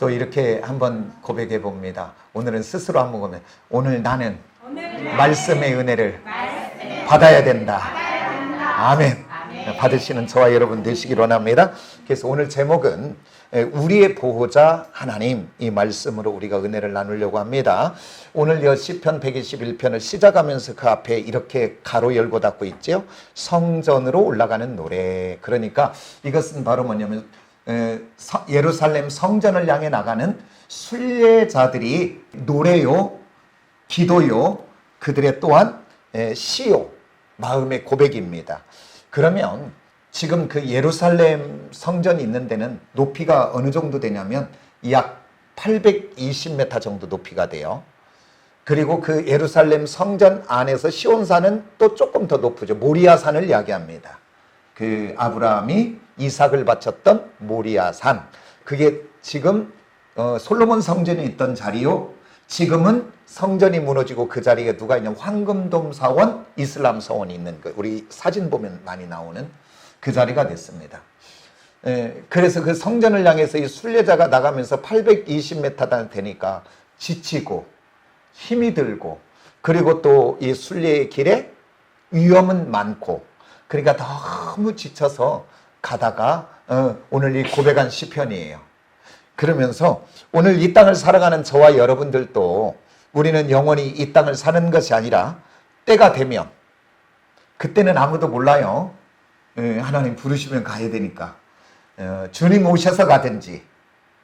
또 이렇게 한번 고백해 봅니다. 오늘은 스스로 한번 고백. 오늘 나는 말씀의 은혜를 받아야 된다. 아멘. 받으시는 저와 여러분 되시길 원합니다. 그래서 오늘 제목은 우리의 보호자 하나님, 이 말씀으로 우리가 은혜를 나누려고 합니다. 오늘 시편 121편을 시작하면서 그 앞에 이렇게 가로 열고 닫고 있죠. 성전으로 올라가는 노래. 그러니까 이것은 바로 뭐냐면 예루살렘 성전을 향해 나가는 순례자들이 노래요, 기도요, 그들의 또한 시요, 마음의 고백입니다. 그러면 지금 그 예루살렘 성전이 있는 데는 높이가 어느 정도 되냐면 약 820m 정도 높이가 돼요. 그리고 그 예루살렘 성전 안에서 시온산은 또 조금 더 높죠. 모리아산을 이야기합니다. 그 아브라함이 이삭을 바쳤던 모리아산. 그게 지금 솔로몬 성전이 있던 자리요. 지금은 성전이 무너지고 그 자리에 누가 있냐면 황금돔 사원, 이슬람 사원이 있는 거. 우리 사진 보면 많이 나오는 그 자리가 됐습니다. 그래서 그 성전을 향해서 이 순례자가 나가면서 820m 되니까 지치고 힘이 들고, 그리고 또 이 순례의 길에 위험은 많고, 그러니까 너무 지쳐서 가다가 오늘 이 고백한 시편이에요. 그러면서 오늘 이 땅을 살아가는 저와 여러분들도 우리는 영원히 이 땅을 사는 것이 아니라 때가 되면, 그때는 아무도 몰라요. 하나님 부르시면 가야 되니까 주님 오셔서 가든지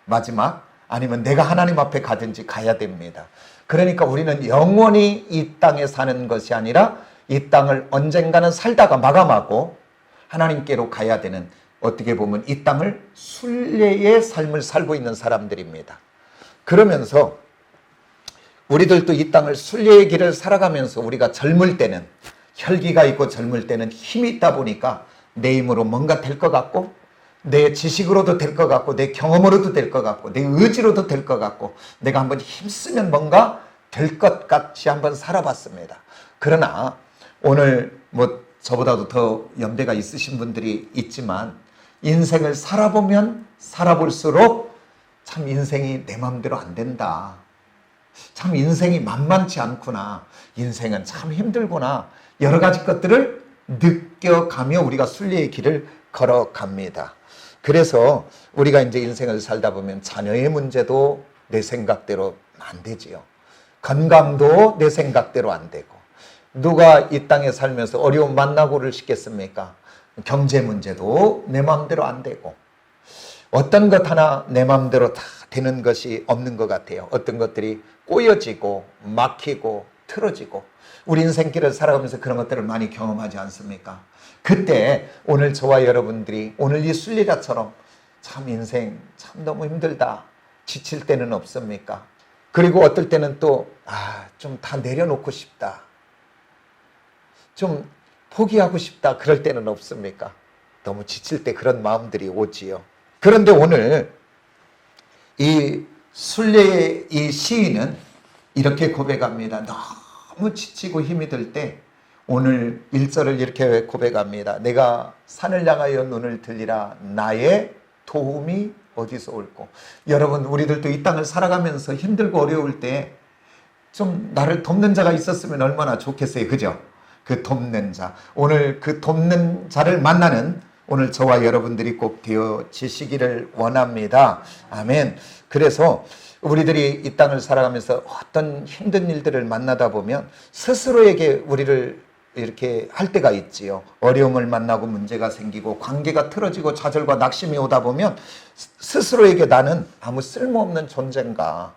마지막, 아니면 내가 하나님 앞에 가든지 가야 됩니다. 그러니까 우리는 영원히 이 땅에 사는 것이 아니라 이 땅을 언젠가는 살다가 마감하고 하나님께로 가야 되는, 어떻게 보면 이 땅을 순례의 삶을 살고 있는 사람들입니다. 그러면서 우리들도 이 땅을 순례의 길을 살아가면서 우리가 젊을 때는 혈기가 있고 젊을 때는 힘이 있다 보니까 내 힘으로 뭔가 될 것 같고, 내 지식으로도 될 것 같고, 내 경험으로도 될 것 같고, 내 의지로도 될 것 같고, 내가 한번 힘쓰면 뭔가 될 것 같이 한번 살아봤습니다. 그러나 오늘 저보다도 더 연배가 있으신 분들이 있지만, 인생을 살아보면 살아볼수록 참 인생이 내 마음대로 안 된다. 참 인생이 만만치 않구나. 인생은 참 힘들구나. 여러 가지 것들을 느껴가며 우리가 순례의 길을 걸어갑니다. 그래서 우리가 이제 인생을 살다 보면 자녀의 문제도 내 생각대로 안 되지요. 건강도 내 생각대로 안 되고, 누가 이 땅에 살면서 어려움 만나고를 싶겠습니까? 경제 문제도 내 마음대로 안 되고, 어떤 것 하나 내 마음대로 다 되는 것이 없는 것 같아요. 어떤 것들이 꼬여지고 막히고 틀어지고, 우리 인생길을 살아가면서 그런 것들을 많이 경험하지 않습니까? 그때 오늘 저와 여러분들이 오늘 이 순례자처럼 참 인생 참 너무 힘들다, 지칠 때는 없습니까? 그리고 어떨 때는 또 좀 다 내려놓고 싶다, 좀 포기하고 싶다, 그럴 때는 없습니까? 너무 지칠 때 그런 마음들이 오지요. 그런데 오늘 이 순례의 이 시인은 이렇게 고백합니다. 너무 지치고 힘이 들 때 오늘 1절을 이렇게 고백합니다. 내가 산을 향하여 눈을 들리라, 나의 도움이 어디서 올꼬. 여러분, 우리들도 이 땅을 살아가면서 힘들고 어려울 때 좀 나를 돕는 자가 있었으면 얼마나 좋겠어요. 그죠? 그 돕는 자, 오늘 그 돕는 자를 만나는 오늘 저와 여러분들이 꼭 되어지시기를 원합니다. 아멘. 그래서 우리들이 이 땅을 살아가면서 어떤 힘든 일들을 만나다 보면 스스로에게 우리를 이렇게 할 때가 있지요. 어려움을 만나고 문제가 생기고 관계가 틀어지고 좌절과 낙심이 오다 보면 스스로에게 나는 아무 쓸모없는 존재인가,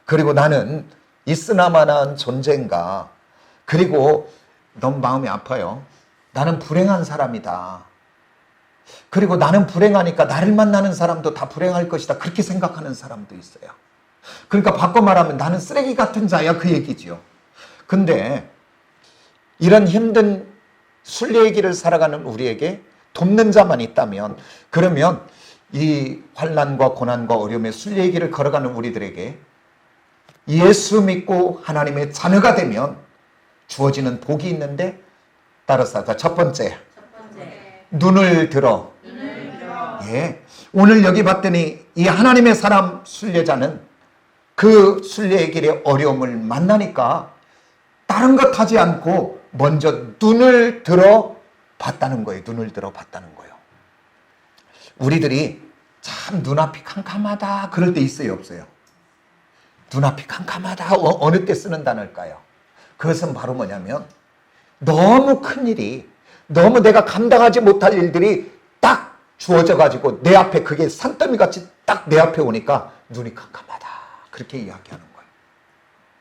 그리고 나는 있으나마나한 존재인가, 그리고 너무 마음이 아파요. 나는 불행한 사람이다. 그리고 나는 불행하니까 나를 만나는 사람도 다 불행할 것이다, 그렇게 생각하는 사람도 있어요. 그러니까 바꿔 말하면 나는 쓰레기 같은 자야, 그 얘기지요. 근데 이런 힘든 순례의 길을 살아가는 우리에게 돕는 자만 있다면, 그러면 이 환난과 고난과 어려움의 순례의 길을 걸어가는 우리들에게 예수 믿고 하나님의 자녀가 되면 주어지는 복이 있는데, 따라서 첫 번째, 눈을 들어 예. 오늘 여기 봤더니 이 하나님의 사람 순례자는 그 순례의 길에 어려움을 만나니까 다른 것 하지 않고 먼저 눈을 들어 봤다는 거예요. 눈을 들어 봤다는 거예요. 우리들이 참 눈앞이 캄캄하다 그럴 때 있어요, 없어요? 눈앞이 캄캄하다 어느 때 쓰는 단어일까요? 그것은 바로 뭐냐면 너무 큰 일이, 너무 내가 감당하지 못할 일들이 딱 주어져 가지고 내 앞에 그게 산더미 같이 딱 내 앞에 오니까 눈이 캄캄하다 그렇게 이야기하는 거예요.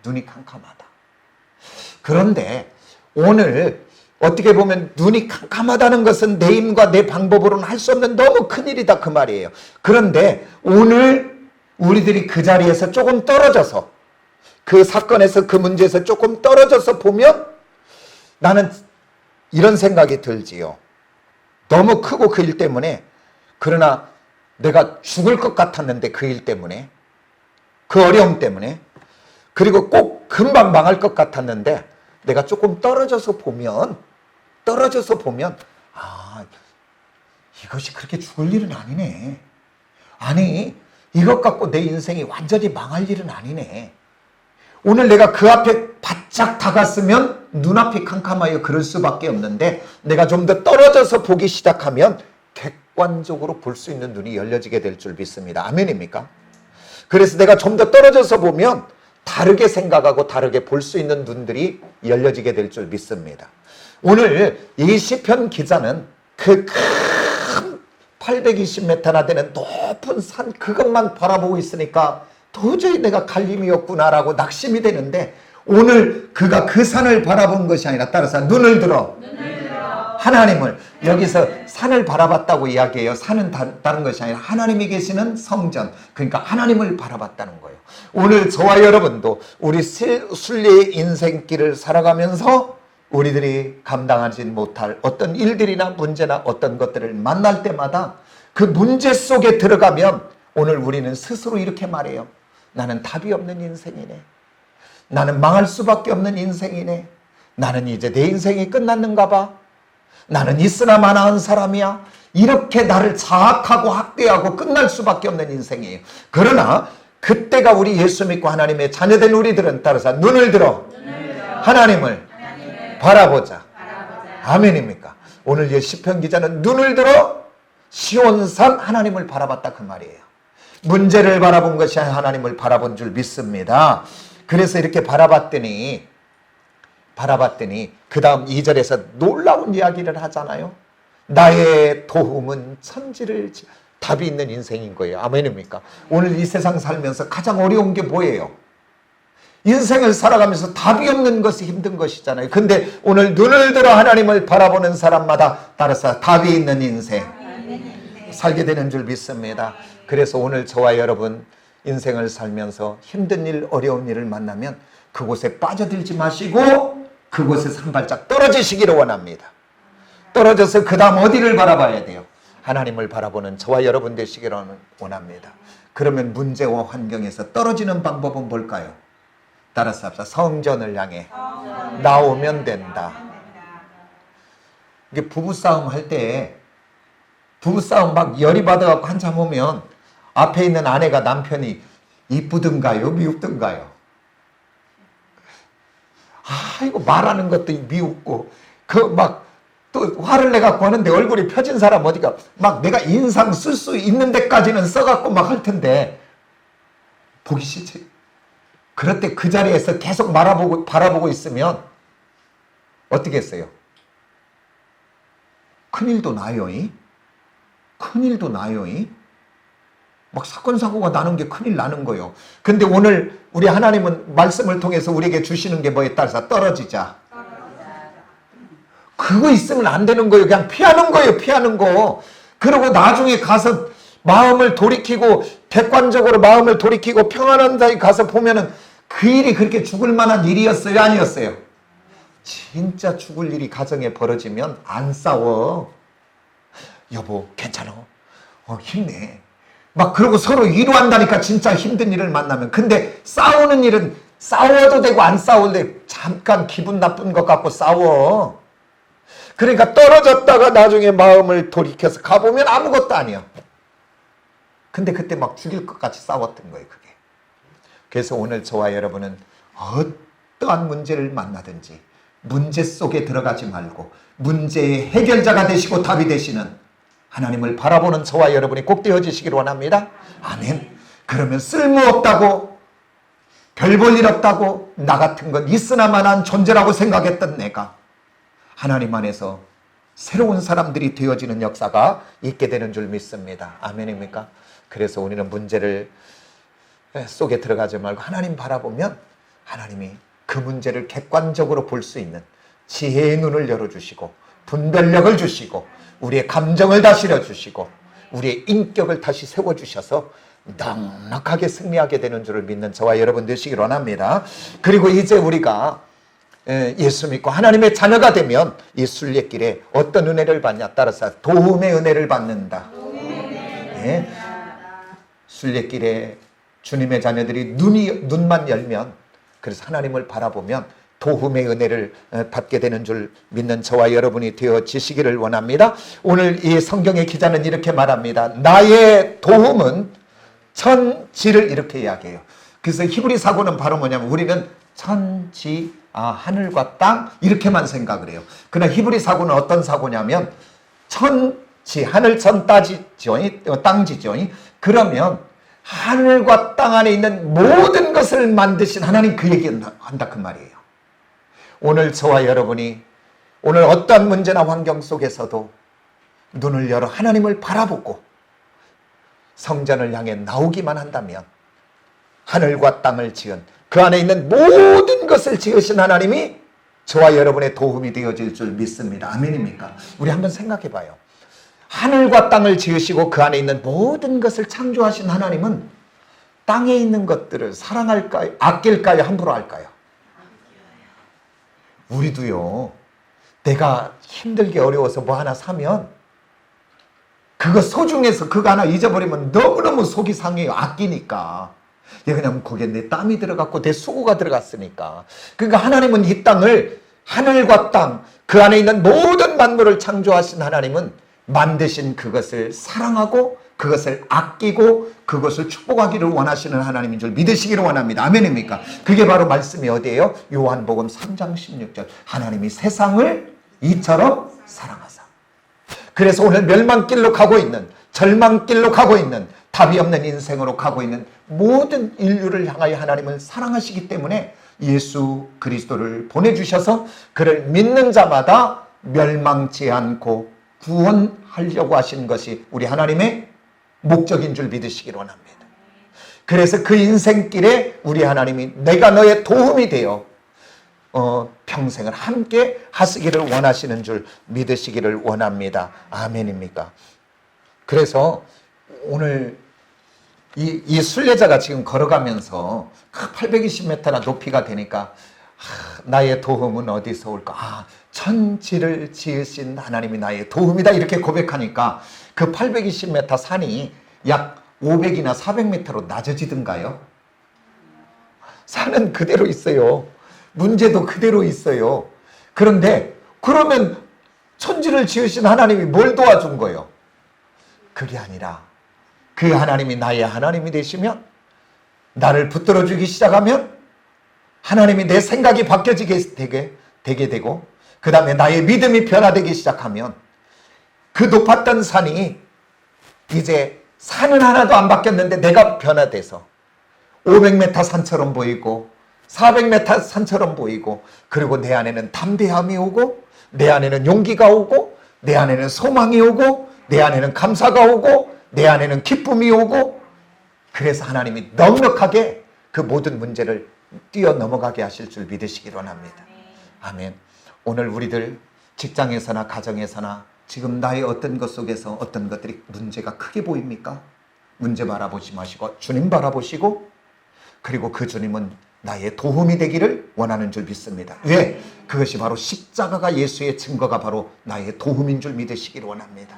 눈이 캄캄하다. 그런데 오늘 어떻게 보면 눈이 캄캄하다는 것은 내 힘과 내 방법으로는 할 수 없는 너무 큰일이다 그 말이에요. 그런데 오늘 우리들이 그 자리에서 조금 떨어져서, 그 사건에서 그 문제에서 조금 떨어져서 보면 나는 이런 생각이 들지요. 너무 크고 그 일 때문에, 그러나 내가 죽을 것 같았는데 그 일 때문에, 그 어려움 때문에, 그리고 꼭 금방 망할 것 같았는데 내가 조금 떨어져서 보면 아, 이것이 그렇게 죽을 일은 아니네. 아니, 이것 갖고 내 인생이 완전히 망할 일은 아니네. 오늘 내가 그 앞에 바짝 다갔으면 눈앞이 캄캄하여 그럴 수밖에 없는데 내가 좀 더 떨어져서 보기 시작하면 객관적으로 볼 수 있는 눈이 열려지게 될 줄 믿습니다. 아멘입니까? 그래서 내가 좀 더 떨어져서 보면 다르게 생각하고 다르게 볼 수 있는 눈들이 열려지게 될 줄 믿습니다. 오늘 이 시편 기자는 그 큰 820m나 되는 높은 산 그것만 바라보고 있으니까 도저히 내가 갈림이 없구나라고 낙심이 되는데, 오늘 그가 그 산을 바라본 것이 아니라 따라서 눈을 들어 하나님을, 여기서 산을 바라봤다고 이야기해요. 산은 다른 것이 아니라 하나님이 계시는 성전, 그러니까 하나님을 바라봤다는 거예요. 오늘 저와 여러분도 우리 순례의 인생길을 살아가면서 우리들이 감당하지 못할 어떤 일들이나 문제나 어떤 것들을 만날 때마다 그 문제 속에 들어가면 오늘 우리는 스스로 이렇게 말해요. 나는 답이 없는 인생이네. 나는 망할 수밖에 없는 인생이네. 나는 이제 내 인생이 끝났는가 봐. 나는 있으나 마나한 사람이야. 이렇게 나를 자학하고 학대하고 끝날 수밖에 없는 인생이에요. 그러나 그때가 우리 예수 믿고 하나님의 자녀된 우리들은 따라서 눈을 들어 하나님을 바라보자. 아멘입니까? 오늘 이 시편 기자는 눈을 들어 시온산 하나님을 바라봤다 그 말이에요. 문제를 바라본 것이 아니라 하나님을 바라본 줄 믿습니다. 그래서 이렇게 바라봤더니 그 다음 2절에서 놀라운 이야기를 하잖아요. 나의 도움은 천지를 답이 있는 인생인 거예요. 아멘입니까? 오늘 이 세상 살면서 가장 어려운 게 뭐예요? 인생을 살아가면서 답이 없는 것이 힘든 것이잖아요. 근데 오늘 눈을 들어 하나님을 바라보는 사람마다 따라서 답이 있는 인생 살게 되는 줄 믿습니다. 그래서 오늘 저와 여러분 인생을 살면서 힘든 일, 어려운 일을 만나면 그곳에 빠져들지 마시고 그곳에서 한 발짝 떨어지시기를 원합니다. 떨어져서 그 다음 어디를 바라봐야 돼요? 하나님을 바라보는 저와 여러분 되시기를 원합니다. 그러면 문제와 환경에서 떨어지는 방법은 뭘까요? 따라서 합시다. 성전을 향해 나오면 된다. 이게 부부싸움 할 때, 부부싸움 막 열이 받아갖고 한참 오면 앞에 있는 아내가 남편이 이쁘든가요? 미우든가요? 이거 말하는 것도 미웃고, 또 화를 내갖고 하는데 얼굴이 펴진 사람 어디가, 막 내가 인상 쓸 수 있는 데까지는 써갖고 막 할 텐데, 보기 싫지. 그럴 때 그 자리에서 계속 바라보고 있으면 어떻게 했어요? 큰일도 나요. 큰일도 나요. 막 사건 사고가 나는 게 큰일 나는 거예요. 근데 오늘 우리 하나님은 말씀을 통해서 우리에게 주시는 게 뭐에 따라서 떨어지자. 그거 있으면 안 되는 거예요. 그냥 피하는 거예요. 피하는 거. 그리고 나중에 가서 마음을 돌이키고 객관적으로 마음을 돌이키고 평안한 자리 가서 보면은 그 일이 그렇게 죽을 만한 일이었어요? 아니었어요? 진짜 죽을 일이 가정에 벌어지면 안 싸워. 여보 괜찮아? 힘내. 막 그러고 서로 위로한다니까. 진짜 힘든 일을 만나면. 근데 싸우는 일은 싸워도 되고 안 싸울 때 잠깐 기분 나쁜 것 같고 싸워. 그러니까 떨어졌다가 나중에 마음을 돌이켜서 가보면 아무것도 아니야. 근데 그때 막 죽일 것 같이 싸웠던 거예요, 그게. 그래서 오늘 저와 여러분은 어떠한 문제를 만나든지 문제 속에 들어가지 말고 문제의 해결자가 되시고 답이 되시는 하나님을 바라보는 저와 여러분이 꼭 되어지시길 원합니다. 아멘. 그러면 쓸모없다고, 별 볼 일 없다고, 나 같은 건 있으나마나한 존재라고 생각했던 내가 하나님 안에서 새로운 사람들이 되어지는 역사가 있게 되는 줄 믿습니다. 아멘입니까? 그래서 우리는 문제를 속에 들어가지 말고 하나님 바라보면 하나님이 그 문제를 객관적으로 볼 수 있는 지혜의 눈을 열어주시고 분별력을 주시고 우리의 감정을 다스려 주시고 우리의 인격을 다시 세워주셔서 넉넉하게 승리하게 되는 줄을 믿는 저와 여러분 되시길 원합니다. 그리고 이제 우리가 예수 믿고 하나님의 자녀가 되면 이 순례길에 어떤 은혜를 받냐 따라서 도움의 은혜를 받는다. 네. 순례길에 주님의 자녀들이 눈만 열면, 그래서 하나님을 바라보면 도움의 은혜를 받게 되는 줄 믿는 저와 여러분이 되어지시기를 원합니다. 오늘 이 성경의 기자는 이렇게 말합니다. 나의 도움은 천지를 이렇게 이야기해요. 그래서 히브리 사고는 바로 뭐냐면 우리는 천지, 하늘과 땅 이렇게만 생각을 해요. 그러나 히브리 사고는 어떤 사고냐면 천지, 하늘천 땅지죠. 그러면 하늘과 땅 안에 있는 모든 것을 만드신 하나님 그 얘기를 한다 그 말이에요. 오늘 저와 여러분이 오늘 어떠한 문제나 환경 속에서도 눈을 열어 하나님을 바라보고 성전을 향해 나오기만 한다면 하늘과 땅을 지은 그 안에 있는 모든 것을 지으신 하나님이 저와 여러분의 도움이 되어질 줄 믿습니다. 아멘입니까? 우리 한번 생각해 봐요. 하늘과 땅을 지으시고 그 안에 있는 모든 것을 창조하신 하나님은 땅에 있는 것들을 사랑할까요? 아낄까요? 함부로 할까요? 우리도요, 내가 힘들게 어려워서 뭐 하나 사면 그거 소중해서 그거 하나 잊어버리면 너무너무 속이 상해요. 아끼니까. 왜냐하면 거기에 내 땀이 들어갔고 내 수고가 들어갔으니까. 그러니까 하나님은 이 땅을, 하늘과 땅, 그 안에 있는 모든 만물을 창조하신 하나님은 만드신 그것을 사랑하고 그것을 아끼고 그것을 축복하기를 원하시는 하나님인 줄 믿으시기를 원합니다. 아멘입니까? 그게 바로 말씀이 어디예요? 요한복음 3장 16절. 하나님이 세상을 이처럼 사랑하사. 그래서 오늘 멸망길로 가고 있는, 절망길로 가고 있는, 답이 없는 인생으로 가고 있는 모든 인류를 향하여 하나님을 사랑하시기 때문에 예수 그리스도를 보내주셔서 그를 믿는 자마다 멸망치 않고 구원하려고 하신 것이 우리 하나님의 목적인 줄 믿으시기 원합니다. 그래서 그 인생길에 우리 하나님이 내가 너의 도움이 되어 평생을 함께 하시기를 원하시는 줄 믿으시기를 원합니다. 아멘입니까? 그래서 오늘 이 순례자가 지금 걸어가면서 820m나 높이가 되니까 나의 도움은 어디서 올까? 천지를 지으신 하나님이 나의 도움이다 이렇게 고백하니까 그 820m 산이 약 500이나 400m로 낮아지던가요? 산은 그대로 있어요. 문제도 그대로 있어요. 그런데 그러면 천지를 지으신 하나님이 뭘 도와준 거예요? 그게 아니라 그 하나님이 나의 하나님이 되시면 나를 붙들어주기 시작하면 하나님이 내 생각이 바뀌어지게 되게 되고 그 다음에 나의 믿음이 변화되기 시작하면 그 높았던 산이 이제 산은 하나도 안 바뀌었는데 내가 변화돼서 500m 산처럼 보이고 400m 산처럼 보이고 그리고 내 안에는 담대함이 오고 내 안에는 용기가 오고 내 안에는 소망이 오고 내 안에는 감사가 오고 내 안에는 기쁨이 오고 그래서 하나님이 넉넉하게 그 모든 문제를 뛰어넘어가게 하실 줄 믿으시기 원합니다. 아멘. 오늘 우리들 직장에서나 가정에서나 지금 나의 어떤 것 속에서 어떤 것들이 문제가 크게 보입니까? 문제 바라보지 마시고 주님 바라보시고 그리고 그 주님은 나의 도움이 되기를 원하는 줄 믿습니다. 왜? 그것이 바로 십자가가 예수의 증거가 바로 나의 도움인 줄 믿으시기를 원합니다.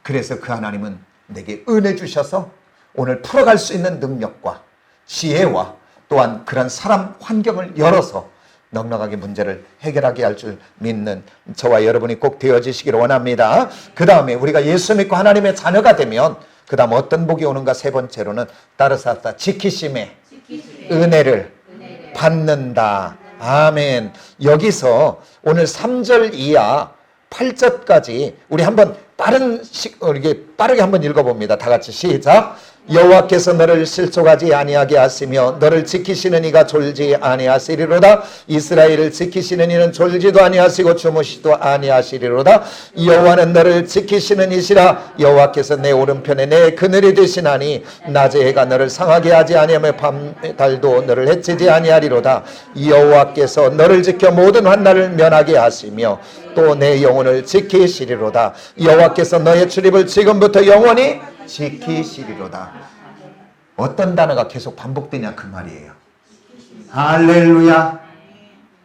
그래서 그 하나님은 내게 은혜 주셔서 오늘 풀어갈 수 있는 능력과 지혜와 또한 그런 사람 환경을 열어서 넉넉하게 문제를 해결하게 할 줄 믿는 저와 여러분이 꼭 되어지시기를 원합니다. 그 다음에 우리가 예수 믿고 하나님의 자녀가 되면 그 다음 어떤 복이 오는가? 세 번째로는 따라서 지키심의 은혜를 받는다. 아멘. 여기서 오늘 3절 이하 8절까지 우리 한번 빠르게 한번 읽어봅니다. 다 같이 시작. 여호와께서 너를 실족하지 아니하게 하시며 너를 지키시는 이가 졸지 아니하시리로다. 이스라엘을 지키시는 이는 졸지도 아니하시고 주무시도 아니하시리로다. 여호와는 너를 지키시는 이시라. 여호와께서 내 오른편에 내 그늘이 되시나니 낮에 해가 너를 상하게 하지 아니하며 밤 달도 너를 해치지 아니하리로다. 여호와께서 너를 지켜 모든 환난을 면하게 하시며 또 내 영혼을 지키시리로다. 여호와께서 너의 출입을 지금부터 영원히 지키시리로다. 어떤 단어가 계속 반복되냐 그 말이에요. 할렐루야.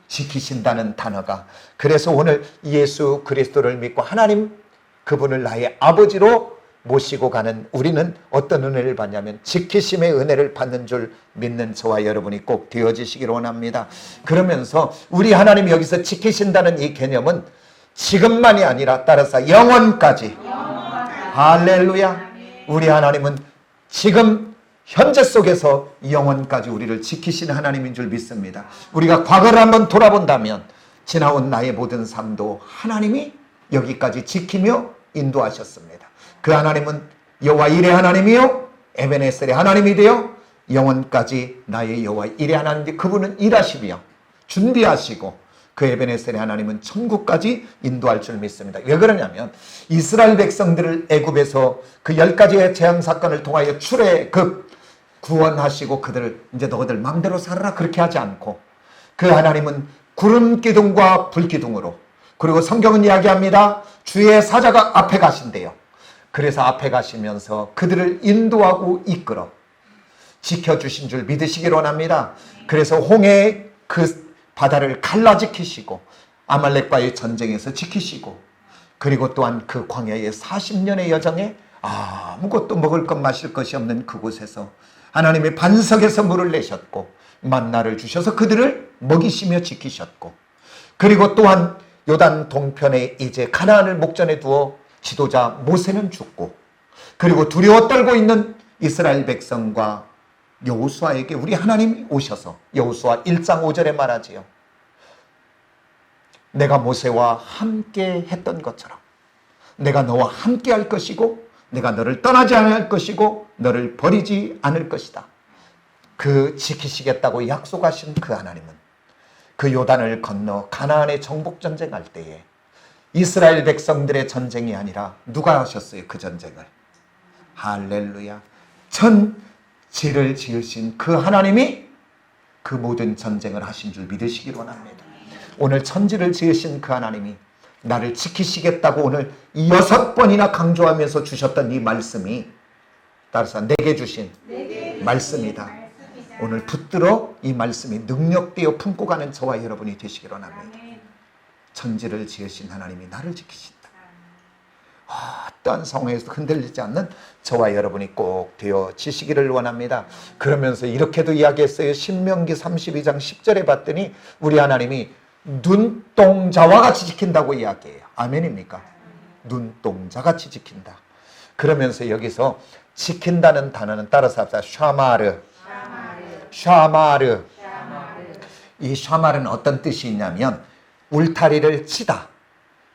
지키신다는 단어가. 그래서 오늘 예수 그리스도를 믿고 하나님 그분을 나의 아버지로 모시고 가는 우리는 어떤 은혜를 받냐면 지키심의 은혜를 받는 줄 믿는 저와 여러분이 꼭 되어지시기를 원합니다. 그러면서 우리 하나님 여기서 지키신다는 이 개념은 지금만이 아니라 따라서 영원까지. 할렐루야. 우리 하나님은 지금 현재 속에서 영원까지 우리를 지키시는 하나님인 줄 믿습니다. 우리가 과거를 한번 돌아본다면 지나온 나의 모든 삶도 하나님이 여기까지 지키며 인도하셨습니다. 그 하나님은 여호와 일의 하나님이요 에베네셀의 하나님이 되어 영원까지 나의 여호와 일의 하나님인데 그분은 일하시며 준비하시고 그 에베네셀의 하나님은 천국까지 인도할 줄 믿습니다. 왜 그러냐면 이스라엘 백성들을 애굽에서 그 10가지의 재앙 사건을 통하여 출애굽 구원하시고 그들을 이제 너희들 마음대로 살아라 그렇게 하지 않고 그 하나님은 구름 기둥과 불 기둥으로 그리고 성경은 이야기합니다. 주의 사자가 앞에 가신대요. 그래서 앞에 가시면서 그들을 인도하고 이끌어 지켜주신 줄 믿으시길 원합니다. 그래서 홍해의 그 바다를 갈라지키시고 아말렉과의 전쟁에서 지키시고 그리고 또한 그 광야의 40년의 여정에 아무것도 먹을 것 마실 것이 없는 그곳에서 하나님의 반석에서 물을 내셨고 만나를 주셔서 그들을 먹이시며 지키셨고 그리고 또한 요단 동편에 이제 가나안을 목전에 두어 지도자 모세는 죽고 그리고 두려워 떨고 있는 이스라엘 백성과 여호수아에게 우리 하나님이 오셔서 여호수아 1장 5절에 말하지요. 내가 모세와 함께 했던 것처럼 내가 너와 함께 할 것이고 내가 너를 떠나지 않을 것이고 너를 버리지 않을 것이다. 그 지키시겠다고 약속하신 그 하나님은 그 요단을 건너 가나안의 정복 전쟁할 때에 이스라엘 백성들의 전쟁이 아니라 누가 하셨어요? 그 전쟁을. 할렐루야. 천지를 지으신 그 하나님이 그 모든 전쟁을 하신 줄 믿으시기 원합니다. 오늘 천지를 지으신 그 하나님이 나를 지키시겠다고 오늘 6번이나 강조하면서 주셨던 이 말씀이 따라서 내게 주신 말씀이다. 오늘 붙들어 이 말씀이 능력되어 품고 가는 저와 여러분이 되시기 원합니다. 천지를 지으신 하나님이 나를 지키신다. 어떠한 상황에서 흔들리지 않는 저와 여러분이 꼭 되어지시기를 원합니다. 그러면서 이렇게도 이야기했어요. 신명기 32장 10절에 봤더니 우리 하나님이 눈동자와 같이 지킨다고 이야기해요. 아멘입니까? 눈동자같이 지킨다. 그러면서 여기서 지킨다는 단어는 따라서 합시다. 샤마르. 샤마르. 이 샤마르는 어떤 뜻이 있냐면 울타리를 치다.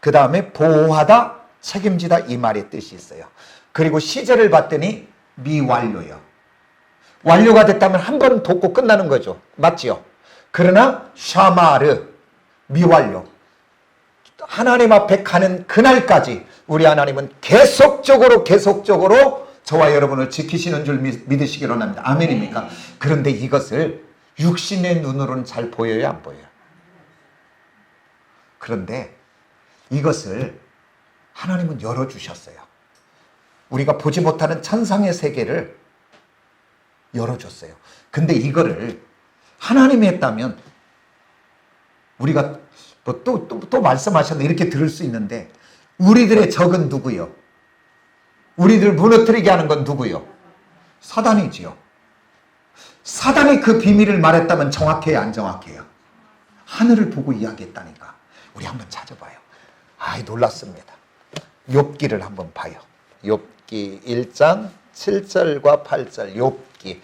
그 다음에 보호하다, 책임지다 이 말의 뜻이 있어요. 그리고 시제를 봤더니 미완료요. 완료가 됐다면 한 번 돕고 끝나는 거죠. 맞지요? 그러나 샤마르 미완료. 하나님 앞에 가는 그날까지 우리 하나님은 계속적으로 저와 여러분을 지키시는 줄 믿으시기로 합니다. 아멘입니까? 그런데 이것을 육신의 눈으로는 잘 보여요, 안 보여요? 그런데 이것을 하나님은 열어주셨어요. 우리가 보지 못하는 천상의 세계를 열어줬어요. 근데 이거를 하나님이 했다면 우리가 또 말씀하셨는데 이렇게 들을 수 있는데 우리들의 적은 누구요? 우리들 무너뜨리게 하는 건 누구요? 사단이지요. 사단이 그 비밀을 말했다면 정확해요, 안 정확해요? 하늘을 보고 이야기했다니까. 우리 한번 찾아봐요. 놀랐습니다. 욥기를 한번 봐요. 욥기 1장 7절과 8절 욥기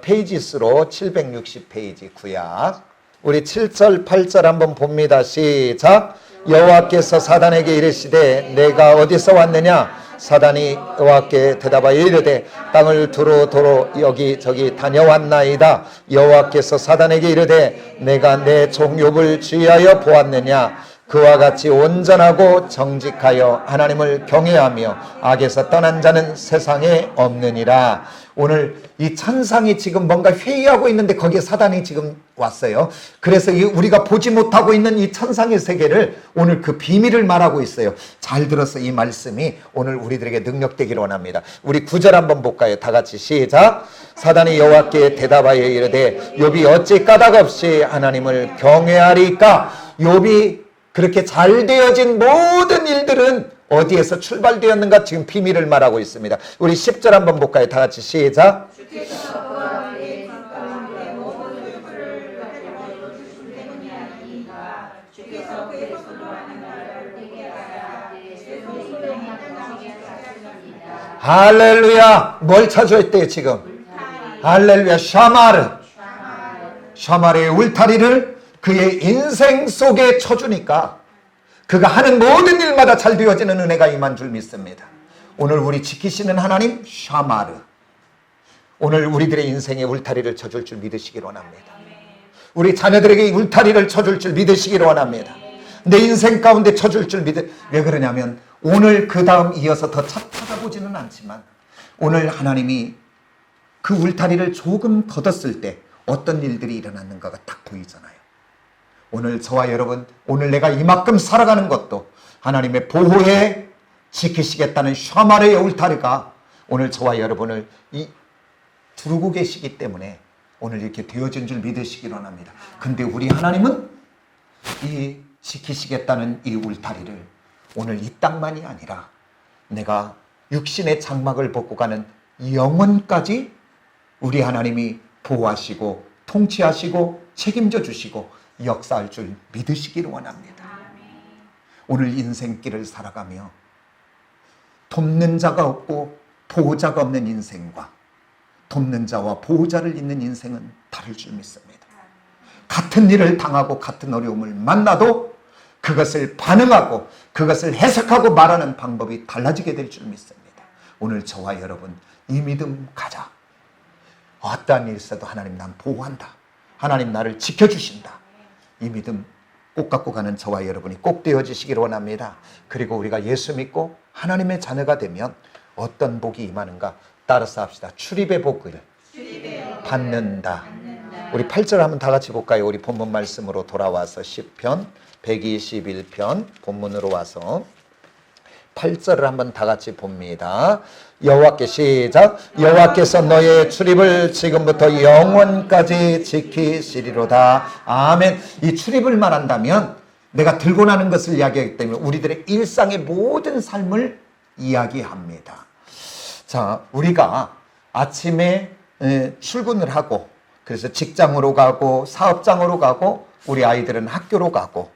페이지 수로 760페이지 구약. 우리 7절 8절 한번 봅니다. 시작. 여호와께서 사단에게 이르시되 내가 어디서 왔느냐? 사단이 여호와께 대답하여 이르되 땅을 두루두루 여기저기 다녀왔나이다. 여호와께서 사단에게 이르되 내가 내 종 욥을 주의하여 보았느냐? 그와 같이 온전하고 정직하여 하나님을 경외하며 악에서 떠난 자는 세상에 없느니라. 오늘 이 천상이 지금 뭔가 회의하고 있는데 거기에 사단이 지금 왔어요. 그래서 우리가 보지 못하고 있는 이 천상의 세계를 오늘 그 비밀을 말하고 있어요. 잘 들어서 이 말씀이 오늘 우리들에게 능력되기를 원합니다. 우리 9절 한번 볼까요? 다 같이 시작. 사단이 여호와께 대답하여 이르되 욥이 어찌 까닭 없이 하나님을 경외하리까? 욥이 그렇게 잘 되어진 모든 일들은 어디에서 출발되었는가? 지금 비밀을 말하고 있습니다. 우리 10절 한번 볼까요? 다 같이 시작. 할렐루야. 뭘 찾아했대요 지금? 할렐루야. 샤마르의 울타리를 그의 인생 속에 쳐주니까 그가 하는 모든 일마다 잘 되어지는 은혜가 임한 줄 믿습니다. 오늘 우리 지키시는 하나님 샤마르, 오늘 우리들의 인생에 울타리를 쳐줄 줄 믿으시기를 원합니다. 우리 자녀들에게 울타리를 쳐줄 줄 믿으시기를 원합니다. 내 인생 가운데 쳐줄 줄 왜 그러냐면 오늘 그 다음 이어서 더 찾아보지는 않지만 오늘 하나님이 그 울타리를 조금 걷었을 때 어떤 일들이 일어났는가가 딱 보이잖아요. 오늘 저와 여러분, 오늘 내가 이만큼 살아가는 것도 하나님의 보호에 지키시겠다는 샤마르의 울타리가 오늘 저와 여러분을 두르고 계시기 때문에 오늘 이렇게 되어진 줄 믿으시기 원합니다. 근데 우리 하나님은 이 지키시겠다는 이 울타리를 오늘 이 땅만이 아니라 내가 육신의 장막을 벗고 가는 영혼까지 우리 하나님이 보호하시고 통치하시고 책임져 주시고 역사할 줄 믿으시기를 원합니다. 오늘 인생길을 살아가며 돕는 자가 없고 보호자가 없는 인생과 돕는 자와 보호자를 잇는 인생은 다를 줄 믿습니다. 같은 일을 당하고 같은 어려움을 만나도 그것을 반응하고 그것을 해석하고 말하는 방법이 달라지게 될 줄 믿습니다. 오늘 저와 여러분 이 믿음 가자. 어떠한 일 있어도 하나님 난 보호한다. 하나님 나를 지켜주신다. 이 믿음 꼭 갖고 가는 저와 여러분이 꼭 되어지시기를 원합니다. 그리고 우리가 예수 믿고 하나님의 자녀가 되면 어떤 복이 임하는가 따라서 합시다. 출입의 복을 받는다. 우리 8절 한번 다 같이 볼까요? 우리 본문 말씀으로 돌아와서 시편 121편 본문으로 와서 8절을 한번 다 같이 봅니다. 여호와께 시작. 여호와께서 너의 출입을 지금부터 영원까지 지키시리로다. 아멘. 이 출입을 말한다면 내가 들고 나는 것을 이야기하기 때문에 우리들의 일상의 모든 삶을 이야기합니다. 자, 우리가 아침에 출근을 하고 그래서 직장으로 가고 사업장으로 가고 우리 아이들은 학교로 가고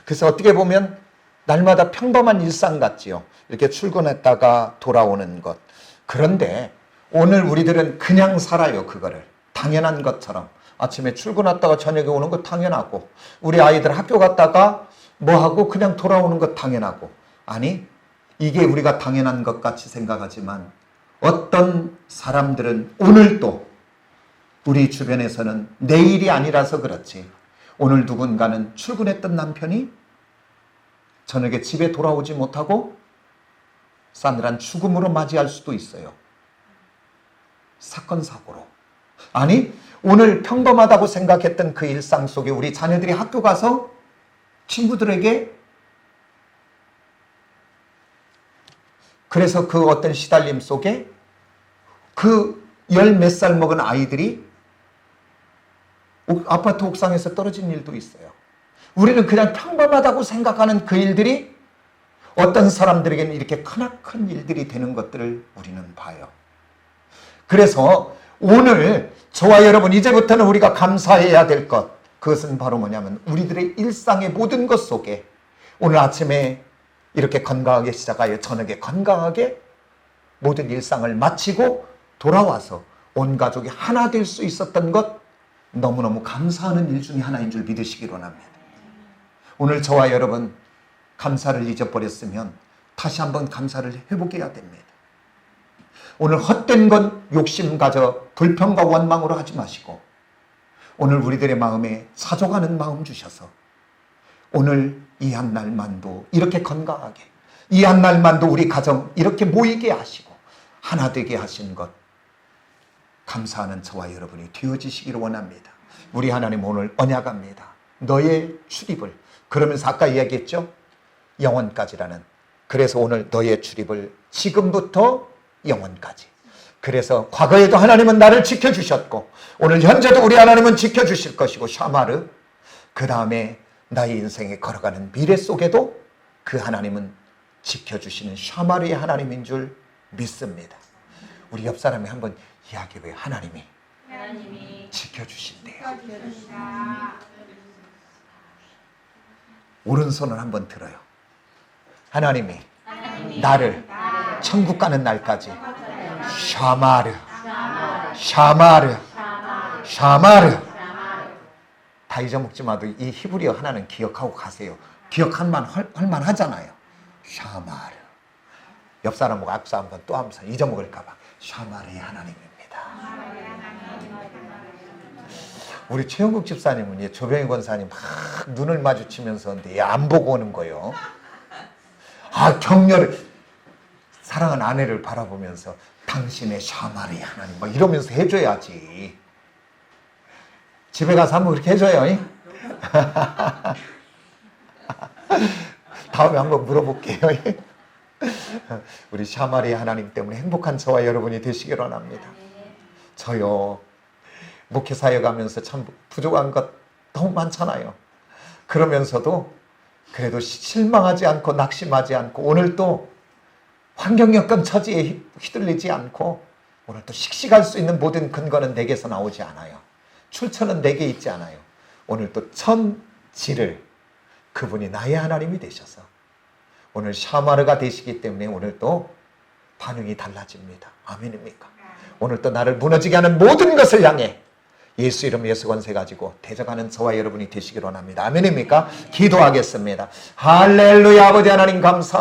그래서 어떻게 보면 날마다 평범한 일상 같지요. 이렇게 출근했다가 돌아오는 것. 그런데 오늘 우리들은 그냥 살아요. 그거를 당연한 것처럼. 아침에 출근했다가 저녁에 오는 것 당연하고 우리 아이들 학교 갔다가 뭐하고 그냥 돌아오는 것 당연하고. 아니, 이게 우리가 당연한 것 같이 생각하지만 어떤 사람들은 오늘도 우리 주변에서는 내일이 아니라서 그렇지 오늘 누군가는 출근했던 남편이 저녁에 집에 돌아오지 못하고 싸늘한 죽음으로 맞이할 수도 있어요. 사건 사고로. 아니, 오늘 평범하다고 생각했던 그 일상 속에 우리 자녀들이 학교 가서 친구들에게 그래서 그 어떤 시달림 속에 그 10몇 살 먹은 아이들이 아파트 옥상에서 떨어진 일도 있어요. 우리는 그냥 평범하다고 생각하는 그 일들이 어떤 사람들에게는 이렇게 크나큰 일들이 되는 것들을 우리는 봐요. 그래서 오늘 저와 여러분 이제부터는 우리가 감사해야 될 것, 그것은 바로 뭐냐면 우리들의 일상의 모든 것 속에 오늘 아침에 이렇게 건강하게 시작하여 저녁에 건강하게 모든 일상을 마치고 돌아와서 온 가족이 하나 될 수 있었던 것 너무너무 감사하는 일 중에 하나인 줄 믿으시기 원합니다. 오늘 저와 여러분 감사를 잊어버렸으면 다시 한번 감사를 회복해야 됩니다. 오늘 헛된 건 욕심 가져 불평과 원망으로 하지 마시고 오늘 우리들의 마음에 사족하는 마음 주셔서 오늘 이 한 날만도 이렇게 건강하게 이 한 날만도 우리 가정 이렇게 모이게 하시고 하나 되게 하신 것 감사하는 저와 여러분이 되어지시기를 원합니다. 우리 하나님 오늘 언약합니다. 너의 출입을 그러면서 아까 이야기했죠? 영원까지라는. 그래서 오늘 너의 출입을 지금부터 영원까지. 그래서 과거에도 하나님은 나를 지켜주셨고 오늘 현재도 우리 하나님은 지켜주실 것이고 샤마르 그 다음에 나의 인생에 걸어가는 미래 속에도 그 하나님은 지켜주시는 샤마르의 하나님인 줄 믿습니다. 우리 옆 사람이 한번 이야기해봐요. 하나님이 지켜주신대요. 오른손을 한번 들어요. 하나님이 나를 천국 가는 날까지 샤마르 샤마르 샤마르 다 잊어먹지 마도 이 히브리어 하나는 기억하고 가세요. 기억할만 하잖아요. 샤마르 옆 사람하고 악수 한번 또 하면서 잊어먹을까봐 샤마르의 하나님입니다. 우리 최영국 집사님은 조병희 권사님 막 눈을 마주치면서 안 보고 오는 거예요. 격려를 사랑하는 아내를 바라보면서 당신의 샤마르의 하나님 막 이러면서 해줘야지. 집에 가서 한번 그렇게 해줘요. 다음에 한번 물어볼게요. 우리 샤마르의 하나님 때문에 행복한 저와 여러분이 되시기를 원합니다. 저요 목회 사역하면서 참 부족한 것 너무 많잖아요. 그러면서도 그래도 실망하지 않고 낙심하지 않고 오늘 또 환경 여건 처지에 휘둘리지 않고 오늘 또 씩씩할 수 있는 모든 근거는 내게서 나오지 않아요. 출처는 내게 있지 않아요. 오늘 또 천지를 그분이 나의 하나님이 되셔서 오늘 샤마르가 되시기 때문에 오늘 또 반응이 달라집니다. 아멘입니까? 오늘 또 나를 무너지게 하는 모든 것을 향해 예수 이름 예수 권세 가지고 대적하는 저와 여러분이 되시기를 원합니다. 아멘입니까? 기도하겠습니다. 할렐루야. 아버지 하나님 감사